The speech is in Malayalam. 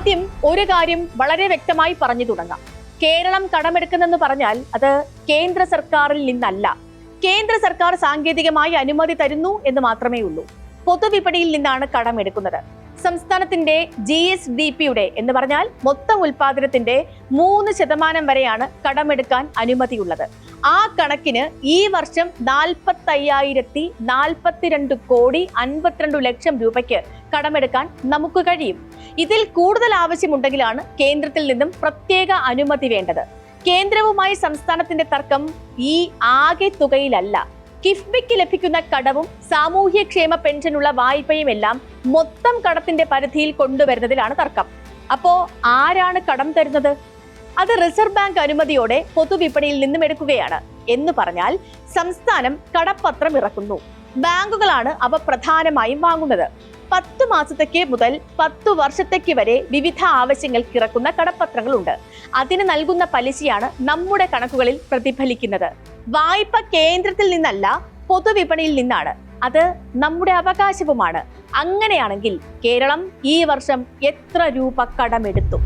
ആദ്യം ഒരു കാര്യം വളരെ വ്യക്തമായി പറഞ്ഞു തുടങ്ങാം. കേരളം കടമെടുക്കുന്നെന്ന് പറഞ്ഞാൽ അത് കേന്ദ്ര സർക്കാരിൽ നിന്നല്ല. കേന്ദ്ര സർക്കാർ സാങ്കേതികമായി അനുമതി തരുന്നു എന്ന് മാത്രമേ ഉള്ളൂ. പൊതുവിപണിയിൽ നിന്നാണ് കടമെടുക്കുന്നത്. സംസ്ഥാനത്തിന്റെ GSDP-യുടെ എന്ന് പറഞ്ഞാൽ മൊത്തം ഉൽപാദനത്തിന്റെ 3% വരെയാണ് കടമെടുക്കാൻ അനുമതിയുള്ളത്. ആ കണക്കിന് ഈ വർഷം 45,042 കോടി 52 ലക്ഷം രൂപയ്ക്ക് കടമെടുക്കാൻ നമുക്ക് കഴിയും. ഇതിൽ കൂടുതൽ ആവശ്യമുണ്ടെങ്കിലാണ് കേന്ദ്രത്തിൽ നിന്നും പ്രത്യേക അനുമതി വേണ്ടത്. കേന്ദ്രവുമായി സംസ്ഥാനത്തിന്റെ തർക്കം ഈ ആകെ തുകയിലല്ല. കിഫ്ബിക്ക് ലഭിക്കുന്ന കടവും സാമൂഹ്യക്ഷേമ പെൻഷനുള്ള വായ്പയും എല്ലാം മൊത്തം കടത്തിന്റെ പരിധിയിൽ കൊണ്ടുവരുന്നതിലാണ് തർക്കം. അപ്പോ ആരാണ് കടം തരുന്നത്? അത് റിസർവ് ബാങ്ക് അനുമതിയോടെ പൊതുവിപണിയിൽ നിന്നും എടുക്കുകയാണ്. എന്ന് പറഞ്ഞാൽ സംസ്ഥാനം കടപ്പത്രം ഇറക്കുന്നു. ബാങ്കുകളാണ് അവ പ്രധാനമായും വാങ്ങുന്നത്. 10 മാസത്തേക്ക് മുതൽ 10 വർഷത്തേക്ക് വരെ വിവിധ ആവശ്യങ്ങൾക്ക് ഇറക്കുന്ന കടപ്പത്രങ്ങളുണ്ട്. അതിന് നൽകുന്ന പലിശയാണ് നമ്മുടെ കണക്കുകളിൽ പ്രതിഫലിക്കുന്നത്. വായ്പ കേന്ദ്രത്തിൽ നിന്നല്ല, പൊതുവിപണിയിൽ നിന്നാണ്. അത് നമ്മുടെ അവകാശവുമാണ്. അങ്ങനെയാണെങ്കിൽ കേരളം ഈ വർഷം എത്ര രൂപ കടമെടുത്തു?